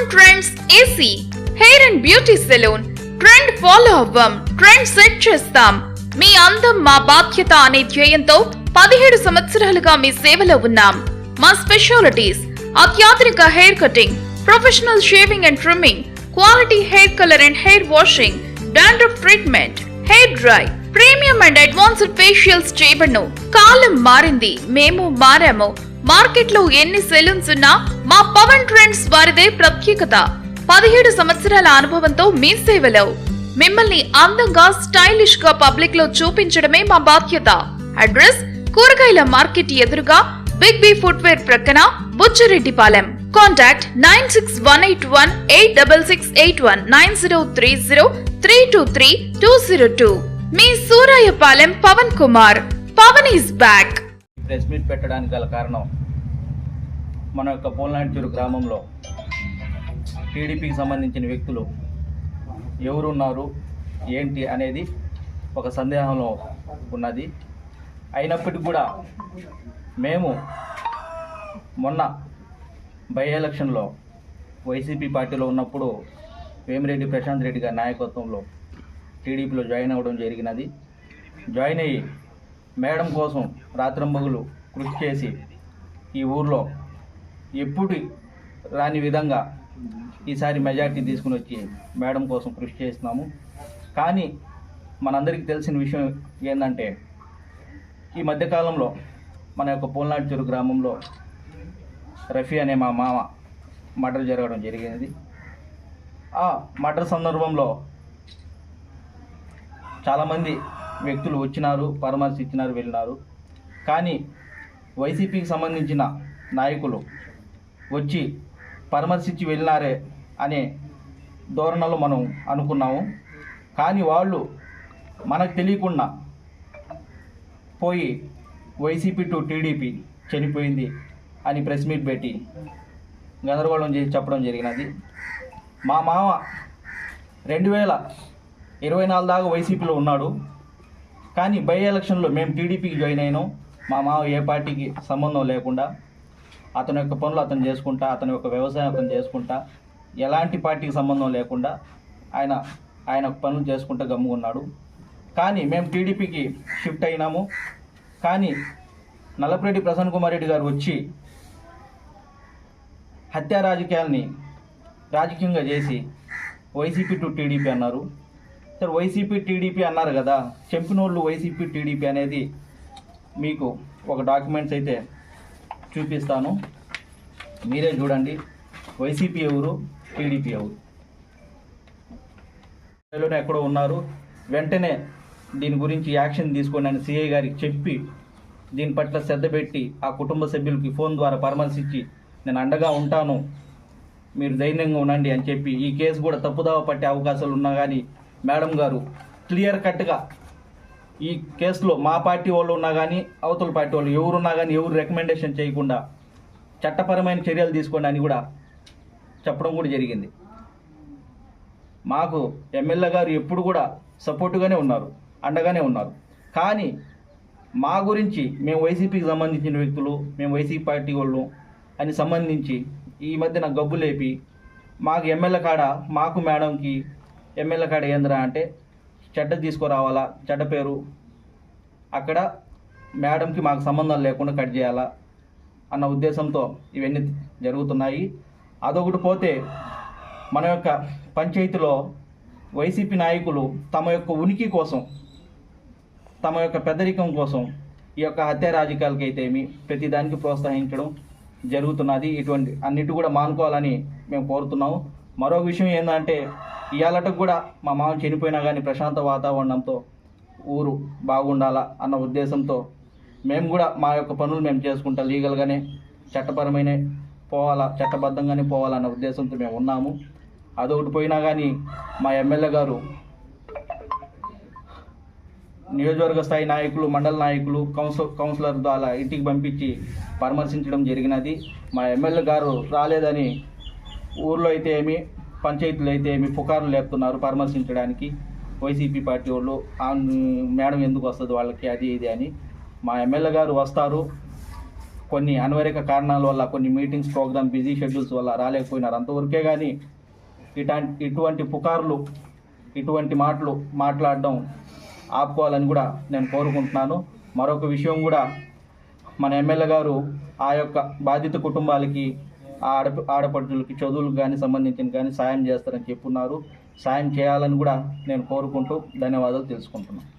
Pawan trends AC hair and beauty salon. Trend follow అవ్వం, trend set చేస్తాం. మీ అందం మా బాధ్యత అనే ధ్యేయంతో 17 సంవత్సరాలుగా మీ సేవలో ఉన్నాం. మా స్పెషాలిటీస్: అత్యాధునిక hair cutting, professional shaving and trimming, quality hair colour and hair washing, dandruff treatment, hair dry, premium and advanced facials చేయబడును. కాలం మారింది, మేము మారాము. మార్కెట్ లో ఎన్ని సెలూన్స్ ఉన్నా మా పవన్ ట్రెండ్స్ వారిదే ప్రత్యేకత. 17 సంవత్సరాల అనుభవంతో మీ సేవలో. మిమ్మల్ని అందంగా స్టైలిష్ గా పబ్లిక్ లో చూపించడమే మా బాధ్యత. అడ్రస్: కూరగాయల మార్కెట్ ఎదురుగా, బిగ్ బి ఫుట్వేర్ ప్రక్కన, బుచ్చిరెడ్డిపాలెం. కాంటాక్ట్ 9618186681 9030323202. మీ Surayapalem Pavan Kumar. Pavan is back. Press meet పెట్టడానికి గల కారణం, మన యొక్క పోల్నాడ్చూరు గ్రామంలో టీడీపీకి సంబంధించిన వ్యక్తులు ఎవరున్నారు ఏంటి అనేది ఒక సందేహంలో ఉన్నది. అయినప్పటికీ కూడా మేము మొన్న బై ఎలక్షన్లో వైసీపీ పార్టీలో ఉన్నప్పుడు వేమిరెడ్డి ప్రశాంత్ రెడ్డి గారి నాయకత్వంలో టీడీపీలో జాయిన్ అవ్వడం జరిగినది. జాయిన్ అయ్యి మేడం కోసం రాత్రింబగలు కృషి చేసి ఈ ఊర్లో ఎప్పుడు రాని విధంగా ఈసారి మెజార్టీ తీసుకుని వచ్చి మేడం కోసం కృషి చేస్తున్నాము. కానీ మనందరికీ తెలిసిన విషయం ఏంటంటే, ఈ మధ్యకాలంలో మన యొక్క పోల్నాడ్చూరు గ్రామంలో రఫీ అనే మా మామ మర్డర్ జరగడం జరిగినది. ఆ మర్డర్ సందర్భంలో చాలామంది వ్యక్తులు వచ్చినారు, పరామర్శించినారు, వెళ్ళినారు. కానీ వైసీపీకి సంబంధించిన నాయకులు వచ్చి పరామర్శించి వెళ్ళినారే అనే ధోరణిలో మనం అనుకున్నాము. కానీ వాళ్ళు మనకు తెలియకుండా పోయి వైసీపీ టు టీడీపీ చనిపోయింది అని ప్రెస్ మీట్ పెట్టి గందరగోళం చేసి చెప్పడం జరిగినది. మా మామ 2024 దాకా వైసీపీలో ఉన్నాడు. కానీ బై ఎలక్షన్లో మేము టీడీపీకి జాయిన్ అయినాం. మా మామ ఏ పార్టీకి సంబంధం లేకుండా అతని యొక్క పనులు అతను చేసుకుంటా, అతని యొక్క వ్యవసాయం అతను చేసుకుంటా, ఎలాంటి పార్టీకి సంబంధం లేకుండా ఆయన పనులు చేసుకుంటూ గమ్ముకున్నాడు. కానీ మేము టీడీపీకి షిఫ్ట్ అయినాము. కానీ నల్లపురెడ్డి ప్రసన్న కుమార్ రెడ్డి గారు వచ్చి హత్యా రాజకీయాల్ని రాజకీయంగా చేసి వైసీపీ టు టీడీపీ అన్నారు. సార్, వైసీపీ టీడీపీ అన్నారు కదా, చెంపినోళ్ళు వైసీపీ టీడీపీ అనేది మీకు ఒక డాక్యుమెంట్స్ అయితే చూపిస్తాను, మీరే చూడండి. వైసీపీ ఎవరు, టీడీపీ ఎవరు ఎక్కడో ఉన్నారు. వెంటనే దీని గురించి యాక్షన్ తీసుకోండి అని సిఐ గారికి చెప్పి దీని పట్ల శ్రద్ధ పెట్టి ఆ కుటుంబ సభ్యులకి ఫోన్ ద్వారా పరామర్శించి నేను అండగా ఉంటాను, మీరు ధైర్యంగా ఉండండి అని చెప్పి ఈ కేసు కూడా తప్పుదావ పట్టే అవకాశాలు ఉన్నా కానీ మేడం గారు క్లియర్ కట్గా ఈ కేసులో మా పార్టీ వాళ్ళు ఉన్నా కానీ అవతల పార్టీ వాళ్ళు ఎవరున్నా కానీ ఎవరు రికమెండేషన్ చేయకుండా చట్టపరమైన చర్యలు తీసుకోండి అని కూడా చెప్పడం కూడా జరిగింది. మాకు ఎమ్మెల్యే గారు ఎప్పుడు కూడా సపోర్టుగానే ఉన్నారు, అండగానే ఉన్నారు. కానీ మా గురించి మేము వైసీపీకి సంబంధించిన వ్యక్తులు, మేము వైసీపీ పార్టీ వాళ్ళు అని సంబంధించి ఈ మధ్యన గబ్బు లేపి మాకు ఎమ్మెల్యే కాడ, మాకు మేడంకి ఎమ్మెల్యే కాడ ఏంద్రా అంటే చెడ్డ తీసుకురావాలా, చెడ్డ పేరు, అక్కడ మేడంకి మాకు సంబంధం లేకుండా కట్ చేయాలా అన్న ఉద్దేశంతో ఇవన్నీ జరుగుతున్నాయి. అదొకటి పోతే మన యొక్క పంచాయతీలో వైసీపీ నాయకులు తమ యొక్క ఉనికి కోసం, తమ యొక్క పెద్దరికం కోసం ఈ యొక్క హత్య రాజకీయాలకైతే ప్రతిదానికి ప్రోత్సహించడం జరుగుతున్నది. ఇటువంటి అన్నిటి కూడా మానుకోవాలని మేము కోరుతున్నాము. మరో విషయం ఏంటంటే, ఇవాళకు కూడా మా మామ చనిపోయినా కానీ ప్రశాంత వాతావరణంతో ఊరు బాగుండాలా అన్న ఉద్దేశంతో మేము కూడా మా యొక్క పనులు మేము చేసుకుంటా, లీగల్గానే చట్టపరమైన పోవాలా, చట్టబద్ధంగానే పోవాలన్న ఉద్దేశంతో మేము ఉన్నాము. అదొకటి పోయినా కానీ మా ఎమ్మెల్యే గారు నియోజకవర్గ స్థాయి నాయకులు, మండల నాయకులు, కౌన్సిలర్ ద్వారా ఇంటికి పంపించి పరామర్శించడం జరిగినది. మా ఎమ్మెల్యే గారు రాలేదని ఊర్లో అయితే పంచాయతీలు అయితే పుకార్లు లేపుతున్నారు పరామర్శించడానికి. వైసీపీ పార్టీ వాళ్ళు మేడం ఎందుకు వస్తుంది వాళ్ళకి, అది ఇది అని. మా ఎమ్మెల్యే గారు వస్తారు, కొన్ని అనివార్య కారణాల వల్ల కొన్ని మీటింగ్స్ ప్రోగ్రామ్ బిజీ షెడ్యూల్స్ వల్ల రాలేకపోయినారు. అంతవరకే కానీ ఇటువంటి పుకార్లు ఇటువంటి మాటలు మాట్లాడడం ఆపుకోవాలని కూడా నేను కోరుకుంటున్నాను. మరొక విషయం కూడా మన ఎమ్మెల్యే గారు ఆ యొక్క బాధిత కుటుంబాలకి ఆడపడుచులకి చదువులకు కానీ సంబంధించిన కానీ సాయం చేస్తారని చెప్పున్నారు. సాయం చేయాలని కూడా నేను కోరుకుంటూ ధన్యవాదాలు తెలుసుకుంటున్నాను.